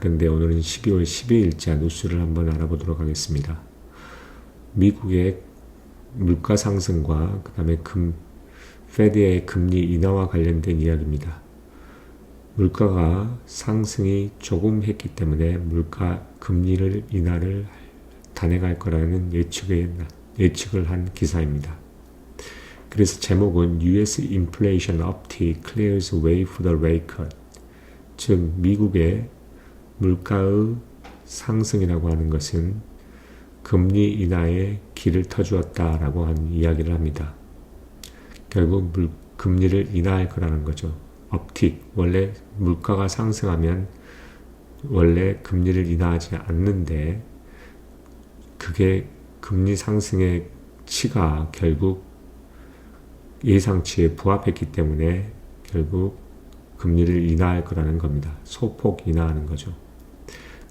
그런데 오늘은 12월 12일자 뉴스를 한번 알아보도록 하겠습니다. 미국의 물가 상승과 그 다음에 페드의 금리 인하와 관련된 이야기입니다. 물가가 상승이 조금 했기 때문에 금리를 인하를 단행할 거라는 예측을 한 기사입니다. 그래서 제목은 US Inflation Uptick Clears Way for the Rate Cut, 즉 미국의 물가의 상승이라고 하는 것은 금리 인하에 길을 터주었다라고 하는 이야기를 합니다. 결국 금리를 인하할 거라는 거죠. 업틱, 원래 물가가 상승하면 원래 금리를 인하하지 않는데 그게 금리 상승의 치가 결국 예상치에 부합했기 때문에 결국 금리를 인하할 거라는 겁니다. 소폭 인하하는 거죠.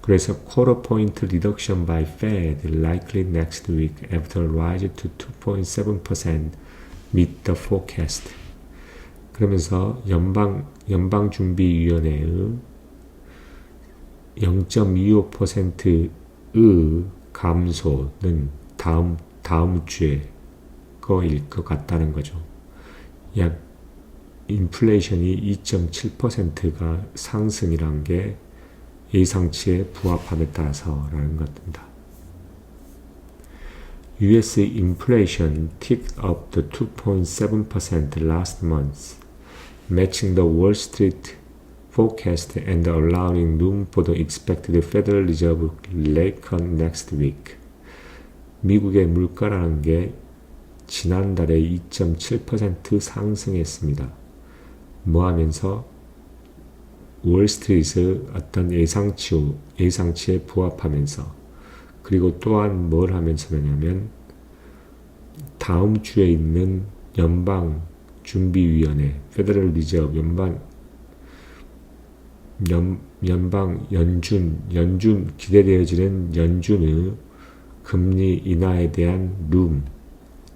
그래서 quarter point reduction by Fed likely next week after rise to 2.7% meet the forecast. 그러면서 연방준비위원회의 0.25%의 감소는 다음 주에 거일 것 같다는 거죠. 약 인플레이션이 2.7%가 상승이란 게 예상치에 부합함에 따라서라는 것입니다. US inflation ticked up to 2.7% last month, matching the Wall Street forecast and allowing room for the expected Federal Reserve rate cut next week. 미국의 물가라는 게 지난달에 2.7% 상승했습니다. 뭐 하면서 월스트리트의 어떤 예상치에 부합하면서, 그리고 또한 뭘 하면서냐면 다음 주에 있는 연방준비위원회, 페더럴 리저브 연준 기대되어지는 연준의 금리 인하에 대한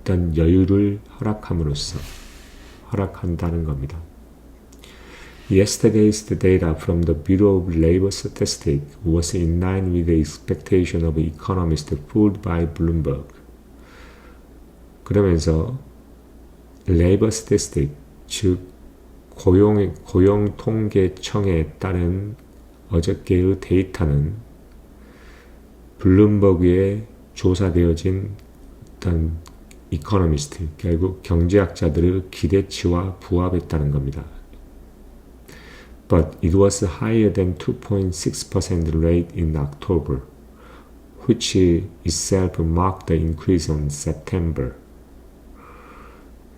어떤 여유를 허락한다는 겁니다. Yesterday's data from the Bureau of Labor Statistics was in line with the expectation of economists polled by Bloomberg. 그러면서 Labor Statistics, 즉 고용통계청에 따른 어저께의 데이터는 블룸버그에 조사되어진 어떤 이코노미스트, 결국 경제학자들의 기대치와 부합했다는 겁니다. But it was higher than 2.6% rate in October, which itself marked the increase on September.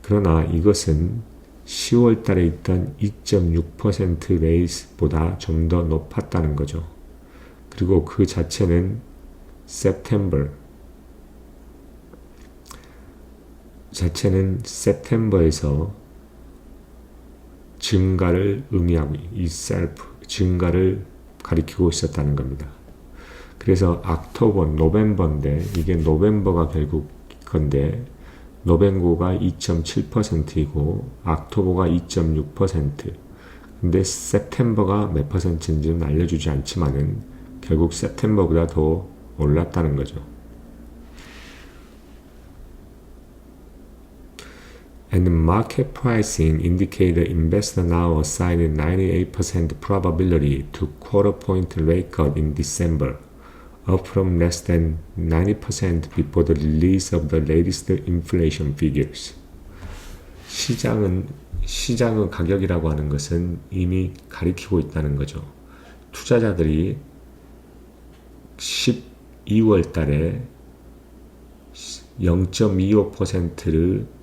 그러나 이것은 10월 달에 있던 2.6% 레이스보다 좀 더 높았다는 거죠. 그리고 그 자체는 September에서 증가를 의미하고 증가를 가리키고 있었다는 겁니다. 그래서 노벰버인데 이게 노벰버가 결국 건데 노벰버가 2.7%이고 옥토버가 2.6%. 근데 september가 몇 퍼센트인지는 알려주지 않지만은 결국 september보다 더 올랐다는 거죠. And market pricing indicate the investor now assigned 98% probability to quarter point rate cut in December, up from less than 90% before the release of the latest inflation figures. 시장의 가격이라고 하는 것은 이미 가리키고 있다는 거죠. 투자자들이 12월 달에 0.25%를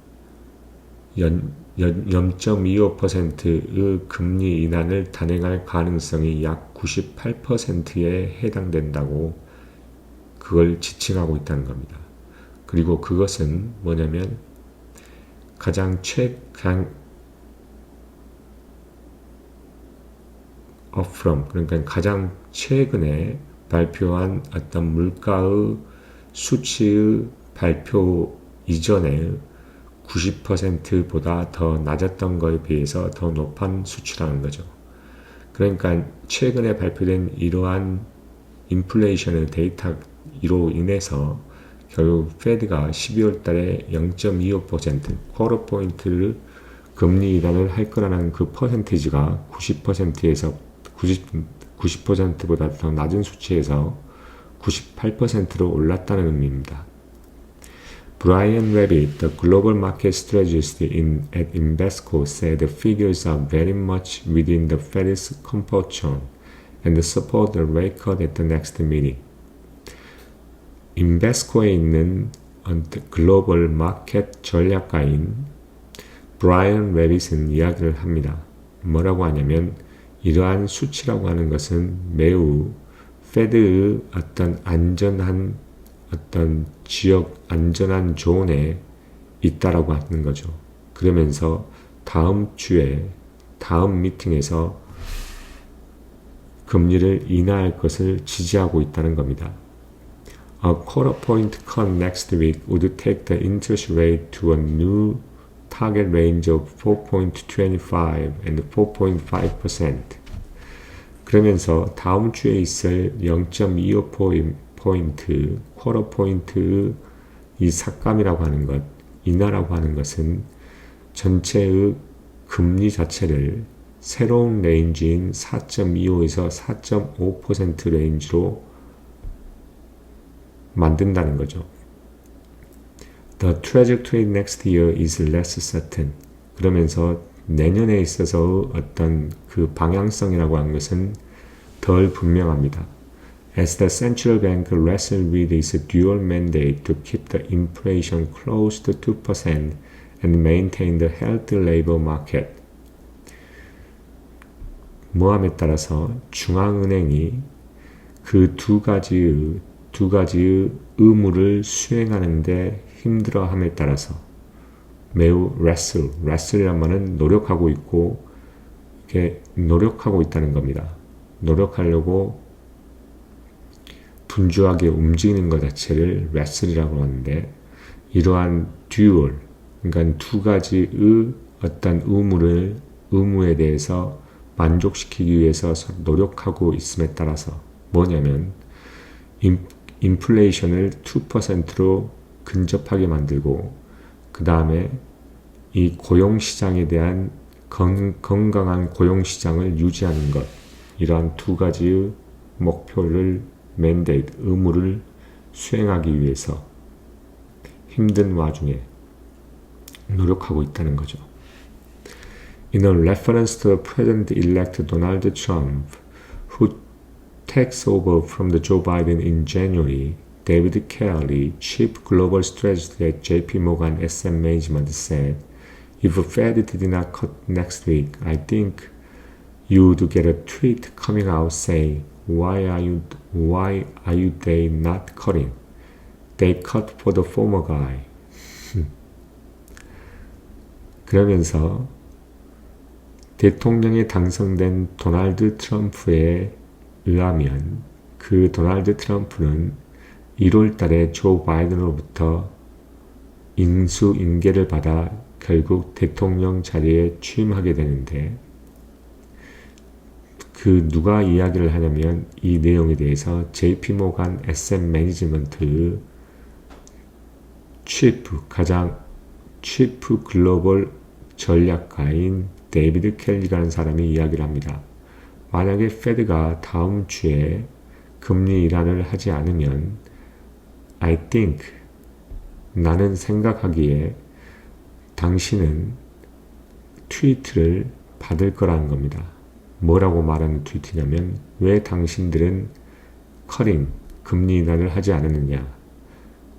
0.25%의 금리 인하를 단행할 가능성이 약 98%에 해당된다고 그걸 지칭하고 있다는 겁니다. 그리고 그것은 뭐냐면 그러니까 가장 최근에 발표한 어떤 물가의 수치의 발표 이전에 90%보다 더 낮았던 거에 비해서 더 높은 수치라는 거죠. 그러니까 최근에 발표된 이러한 인플레이션의 데이터로 인해서 결국 페드가 12월 달에 0.25% 쿼터 포인트를 금리 인하를 할 거라는 그 퍼센티지가 90%에서 90%보다 더 낮은 수치에서 98%로 올랐다는 의미입니다. Brian Rabbit, the global market strategist at Invesco, said the figures are very much within the Fed's comfort zone and support the rate cut at the next meeting. 인베스코에 있는 글로벌 마켓 전략가인 브라이언 레빗은 이야기를 합니다. 뭐라고 하냐면 이러한 수치라고 하는 것은 매우 페드의 어떤 안전한 안전한 존에 있다라고 하는 거죠. 그러면서 다음 미팅에서 금리를 인하할 것을 지지하고 있다는 겁니다. A quarter point cut next week would take the interest rate to a new target range of 4.25 and 4.5%. 그러면서 다음 주에 있을 0.25포인트, 쿼터 포인트 이 삭감이라고 하는 것, 인하라고 하는 것은 전체의 금리 자체를 새로운 레인지인 4.25에서 4.5% 레인지로 만든다는 거죠. The trajectory next year is less certain. 그러면서 내년에 있어서 어떤 그 방향성이라고 하는 것은 덜 분명합니다. As the central bank wrestled with its dual mandate to keep the inflation close to 2% and maintain the healthy labor market. 모함에 따라서 중앙은행이 그 두 가지의 의무를 수행하는데 힘들어함에 따라서 매우 wrestle이란 말은 노력하고 있고 이렇게 노력하고 있다는 겁니다. 노력하려고 분주하게 움직이는 것 자체를 wrestle이라고 하는데 이러한 dual, 그러니까 두 가지의 어떤 의무에 대해서 만족시키기 위해서 노력하고 있음에 따라서 뭐냐면 인플레이션을 2%로 근접하게 만들고 그 다음에 이 고용시장에 대한 건강한 고용시장을 유지하는 것, 이러한 두 가지의 목표를 의무를 수행하기 위해서 힘든 와중에 노력하고 있다는 거죠. In a reference to the President-elect Donald Trump, who takes over from the Joe Biden in January, David Kelly, chief global strategist at JP Morgan Asset Management, said, "If Fed did not cut next week, I think you'd get a tweet coming out saying, why are you they not cutting? They cut for the former guy." 그러면서 대통령에 당선된 도널드 트럼프에 의하면 그 도널드 트럼프는 1월 달에 조 바이든으로부터 인수인계를 받아 결국 대통령 자리에 취임하게 되는데 그 누가 이야기를 하냐면 이 내용에 대해서 JP 모간 에셋 매니지먼트 치프 글로벌 전략가인 데이비드 켈리라는 사람이 이야기를 합니다. 만약에 페드가 다음 주에 금리 인하를 하지 않으면 I think, 나는 생각하기에 당신은 트위트를 받을 거라는 겁니다. 뭐라고 말하는 트위트냐면 왜 당신들은 금리 인하를 하지 않았느냐.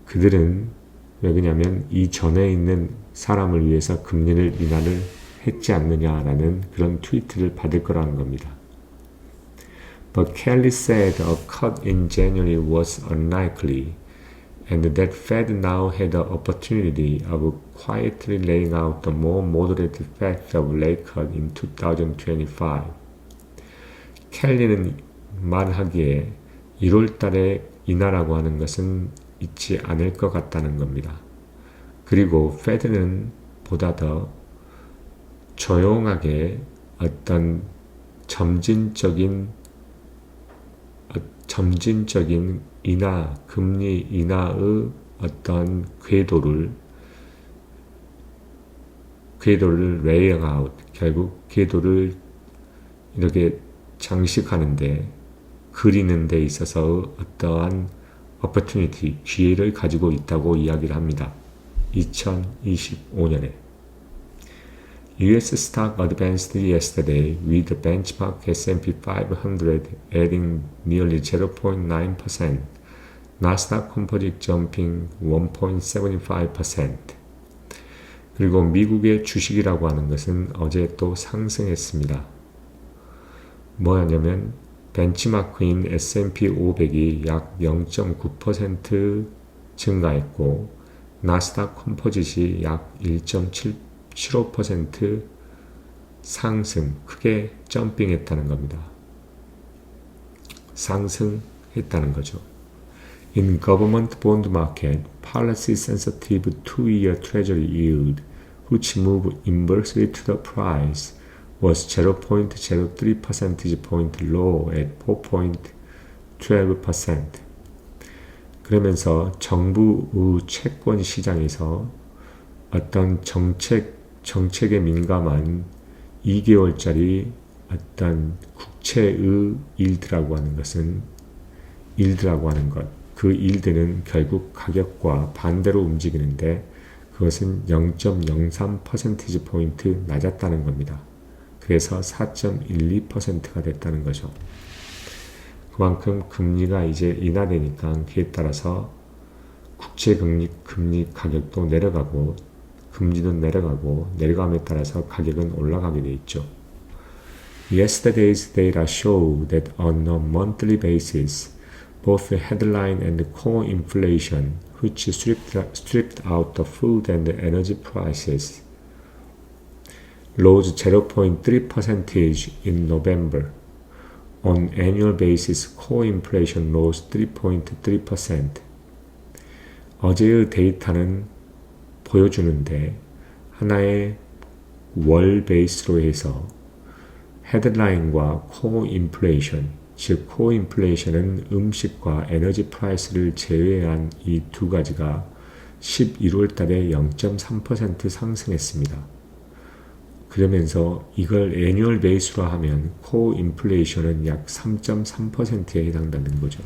그들은 왜 그러냐면 이 전에 있는 사람을 위해서 금리를 인하를 했지 않느냐라는 그런 트위트를 받을 거라는 겁니다. But Kelly said a cut in January was unlikely and that Fed now had the opportunity of quietly laying out the more moderate effect of rate cut in 2025. 켈리는 말하기에 1월 달에 인하라고 하는 것은 있지 않을 것 같다는 겁니다. 그리고 페드는 보다 더 조용하게 어떤 점진적인 금리 인하의 어떤 궤도를 laying out, 결국 궤도를 이렇게 장식하는데, 그리는 데 있어서 어떠한 opportunity, 기회를 가지고 있다고 이야기를 합니다. 2025년에. US stock advanced yesterday with the benchmark S&P 500 adding nearly 0.9%, Nasdaq Composite jumping 1.75%. 그리고 미국의 주식이라고 하는 것은 어제 또 상승했습니다. 뭐냐면 벤치마크인 S&P 500이 약 0.9% 증가했고 나스닥 컴포짓이 약 1.75% 상승, 크게 점핑했다는 겁니다. 상승했다는 거죠. In government bond market, policy-sensitive 2-year Treasury yield, which moved inversely to the price, was 0.03 percentage point low at 4.12%. 그러면서 정부의 채권 시장에서 어떤 정책에 민감한 2개월짜리 어떤 국채의 일드라고 하는 것, 그 일드는 결국 가격과 반대로 움직이는데 그것은 0.03% 포인트 낮았다는 겁니다. 그래서 4.12%가 됐다는 거죠. 그만큼 금리가 이제 인하되니까 그에 따라서 국채 금리 가격도 내려가고 금리도 내려가고 내려감에 따라서 가격은 올라가게 돼 있죠. Yesterday's data show that on a monthly basis, both the headline and the core inflation, which stripped out the food and the energy prices, rose 0.3% in November. On annual basis, core inflation rose 3.3%. 어제의 데이터는 보여주는데 하나의 월 베이스로 해서 헤드라인과 코어 인플레이션, 즉 코어 인플레이션은 음식과 에너지 프라이스를 제외한 이 두 가지가 11월 달에 0.3% 상승했습니다. 그러면서 이걸 애뉴얼 베이스로 하면 코어 인플레이션은 약 3.3%에 해당되는 거죠.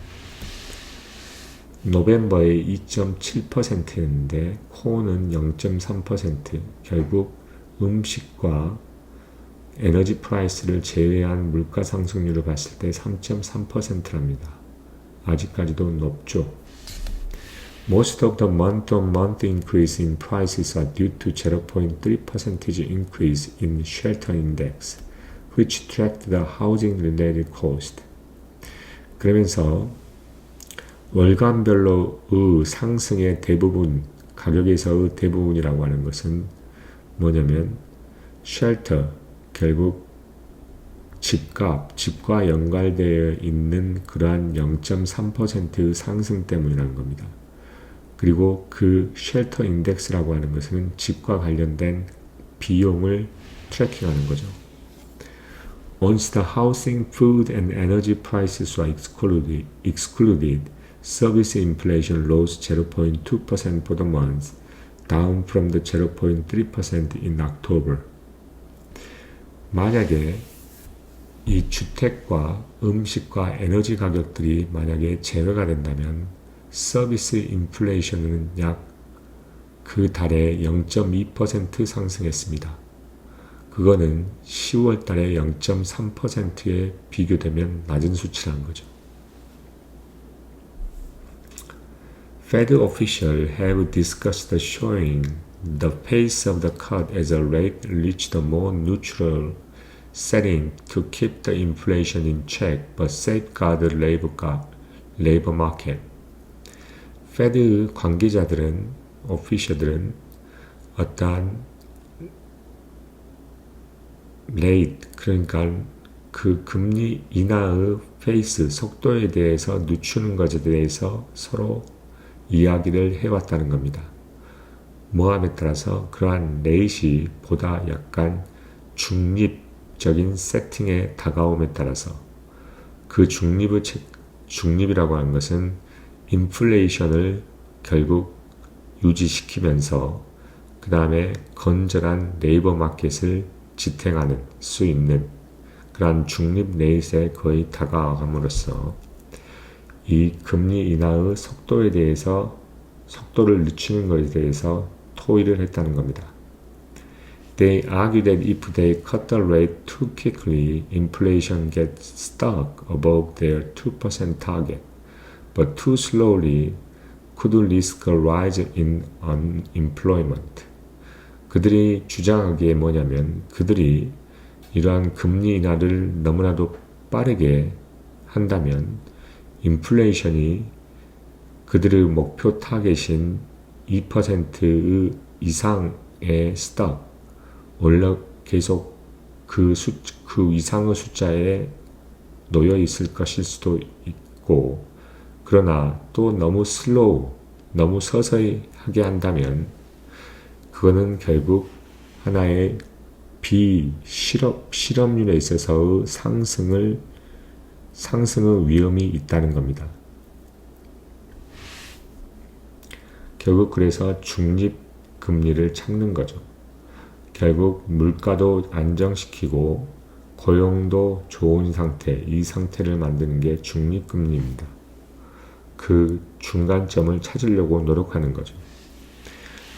노벰버에 2.7%였는데 코어는 0.3%, 결국 음식과 에너지 프라이스를 제외한 물가 상승률을 봤을 때 3.3%랍니다. 아직까지도 높죠. Most of the month-on-month increase in prices are due to 0.3% increase in shelter index, which tracked the housing-related cost. 그러면서 월간별로의 상승의 대부분, 가격에서의 대부분이라고 하는 것은 뭐냐면 쉘터, 결국 집과 연관되어 있는 그러한 0.3%의 상승 때문이라는 겁니다. 그리고 그 쉘터 인덱스라고 하는 것은 집과 관련된 비용을 트래킹하는 거죠. Once the housing, food and energy prices are excluded, service inflation rose 0.2% for the month, down from the 0.3% in October. 만약에 이 주택과 음식과 에너지 가격들이 만약에 제외가 된다면 서비스 인플레이션은 약 그 달에 0.2% 상승했습니다. 그거는 10월 달에 0.3%에 비교되면 낮은 수치라는 거죠. Fed officials have discussed showing the pace of the cut as a rate reached a more neutral setting to keep the inflation in check but safeguard the labor market. 페드 관계자들은, 오피셜들은 어떠한 레이트, 그러니까 그 금리 인하의 페이스, 속도에 대해서 늦추는 것에 대해서 서로 이야기를 해왔다는 겁니다. 모함에 따라서 그러한 레이시 보다 약간 중립, 중립적인 세팅에 다가옴에 따라서 그 중립이라고 하는 것은 인플레이션을 결국 유지시키면서 그 다음에 건전한 레이버 마켓을 지탱하는 수 있는 그러한 중립 레이스에 거의 다가감으로써 이 금리 인하의 속도에 대해서 속도를 늦추는 것에 대해서 토의를 했다는 겁니다. They argue that if they cut the rate too quickly, inflation gets stuck above their 2% target, but too slowly could risk a rise in unemployment. 그들이 주장하기에 뭐냐면 그들이 이러한 금리 인하를 너무나도 빠르게 한다면 인플레이션이 그들의 목표 타겟인 2% 이상의 스탑 계속 그 이상의 숫자에 놓여 있을 것일 수도 있고 그러나 또 너무 너무 서서히 하게 한다면 그거는 결국 하나의 실업률에 있어서의 상승의 위험이 있다는 겁니다. 결국 그래서 중립 금리를 찾는 거죠. 결국 물가도 안정시키고 고용도 좋은 상태, 이 상태를 만드는 게 중립 금리입니다. 그 중간점을 찾으려고 노력하는 거죠.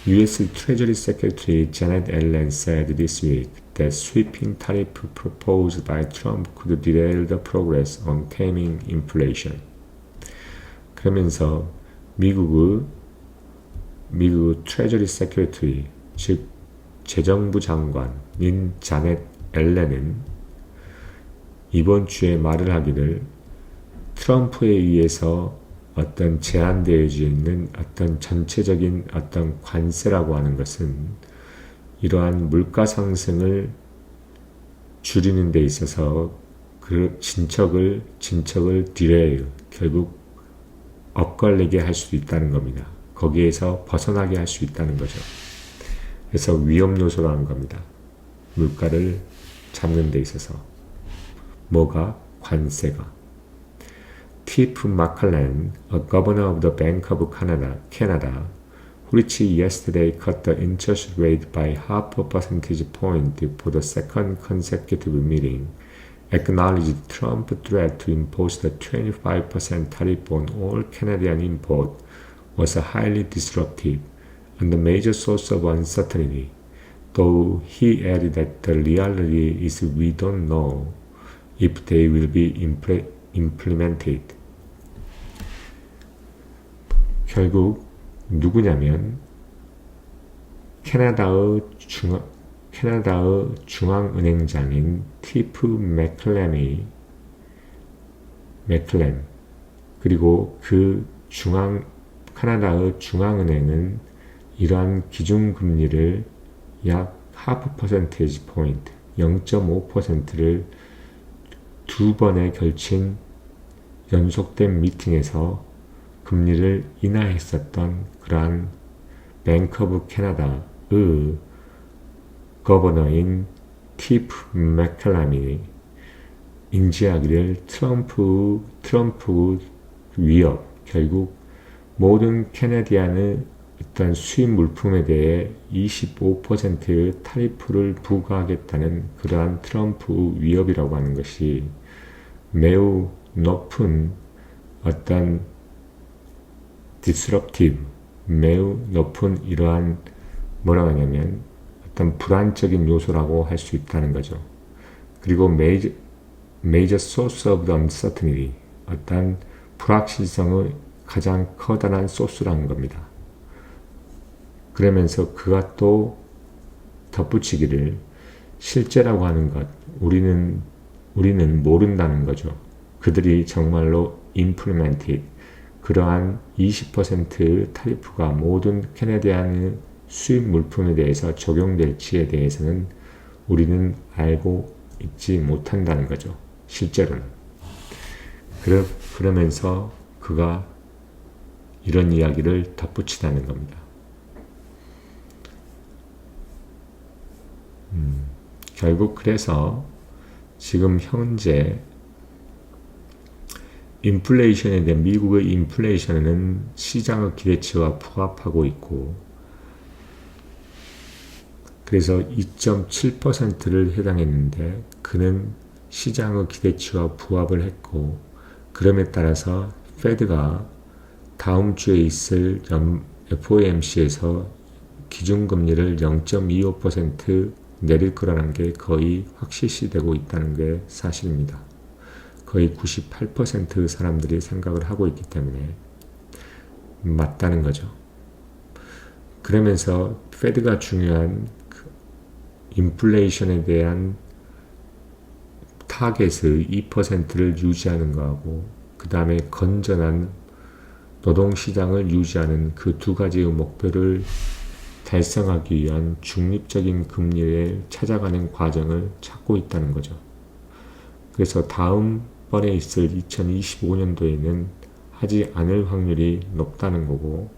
U.S. Treasury Secretary Janet Yellen said this week that sweeping tariff proposed by Trump could derail the progress on taming inflation. 그러면서 미국 Treasury Secretary, 즉 재정부 장관인 자넷 앨런은 이번 주에 말을 하기를 트럼프에 의해서 어떤 제한되어져 있는 어떤 전체적인 어떤 관세라고 하는 것은 이러한 물가 상승을 줄이는 데 있어서 그 진척을 디레일, 결국 엇갈리게 할 수 있다는 겁니다. 거기에서 벗어나게 할 수 있다는 거죠. 그래서 위험 요소라는 겁니다. 물가를 잡는 데 있어서. 뭐가? 관세가. Tip Macklem, a governor of the Bank of Canada, which yesterday cut the interest rate by half a percentage point for the second consecutive meeting, acknowledged Trump's threat to impose the 25% tariff on all Canadian imports was highly disruptive and a major source of uncertainty, though he added that the reality is we don't know if they will be implemented. 결국 누구냐면 캐나다의 중앙은행장인 티프 맥클렘 그리고 그 캐나다의 중앙은행은 이러한 기준금리를 약 하프 퍼센테이지 포인트 0.5%를 두 번에 걸친 연속된 미팅에서 금리를 인하했었던 그러한 뱅크 오브 캐나다의 거버너인 티프 맥클람이 인지하기를 트럼프 위협, 결국 모든 캐네디안의 어떤 수입 물품에 대해 25%의 타리프를 부과하겠다는 그러한 트럼프 위협이라고 하는 것이 매우 높은 어떤 disruptive, 매우 높은 이러한 뭐라고 하냐면 어떤 불안적인 요소라고 할 수 있다는 거죠. 그리고 major source of the uncertainty, 어떤 불확실성의 가장 커다란 소스라는 겁니다. 그러면서 그가 또 덧붙이기를 실제라고 하는 것, 우리는 모른다는 거죠. 그들이 정말로 implemented, 그러한 20% 타리프가 모든 캐네디안의 수입 물품에 대해서 적용될지에 대해서는 우리는 알고 있지 못한다는 거죠. 실제로는. 그러면서 그가 이런 이야기를 덧붙이다는 겁니다. 결국 그래서 지금 현재 인플레이션에 대한 미국의 인플레이션은 시장의 기대치와 부합하고 있고, 그래서 2.7%를 해당했는데 그는 시장의 기대치와 부합을 했고, 그럼에 따라서 페드가 다음 주에 있을 FOMC에서 기준금리를 0.25% 내릴 거라는 게 거의 확실시되고 있다는 게 사실입니다. 거의 98% 사람들이 생각을 하고 있기 때문에 맞다는 거죠. 그러면서 페드가 중요한 인플레이션에 대한 타겟의 2%를 유지하는 거하고, 그 다음에 건전한 노동시장을 유지하는 그 두 가지의 목표를 달성하기 위한 중립적인 금리를 찾아가는 과정을 찾고 있다는 거죠. 그래서 다음번에 있을 2025년도에는 하지 않을 확률이 높다는 거고,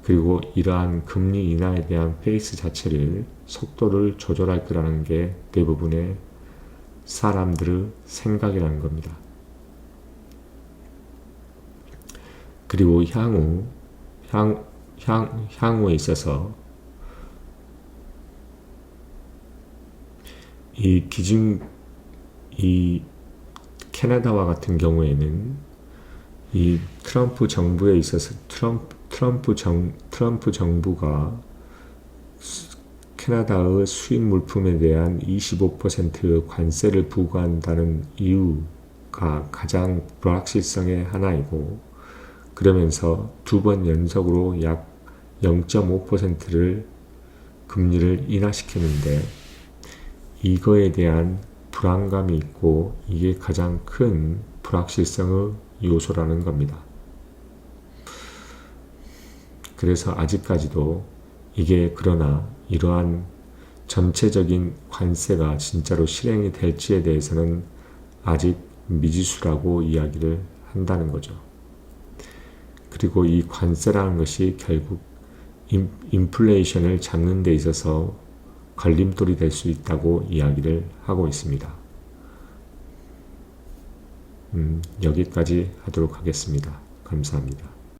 그리고 이러한 금리 인하에 대한 페이스 자체를 속도를 조절할 거라는 게 대부분의 사람들의 생각이라는 겁니다. 그리고 향후에 있어서 이 캐나다와 같은 경우에는 이 트럼프 정부에 있어서 트럼프 정부가 캐나다의 수입 물품에 대한 25% 관세를 부과한다는 이유가 가장 불확실성의 하나이고, 그러면서 두 번 연속으로 약 0.5%를 금리를 인하시켰는데, 이거에 대한 불안감이 있고 이게 가장 큰 불확실성의 요소라는 겁니다. 그래서 아직까지도 이게, 그러나 이러한 전체적인 관세가 진짜로 실행이 될지에 대해서는 아직 미지수라고 이야기를 한다는 거죠. 그리고 이 관세라는 것이 결국 인플레이션을 잡는 데 있어서 걸림돌이 될 수 있다고 이야기를 하고 있습니다. 여기까지 하도록 하겠습니다. 감사합니다.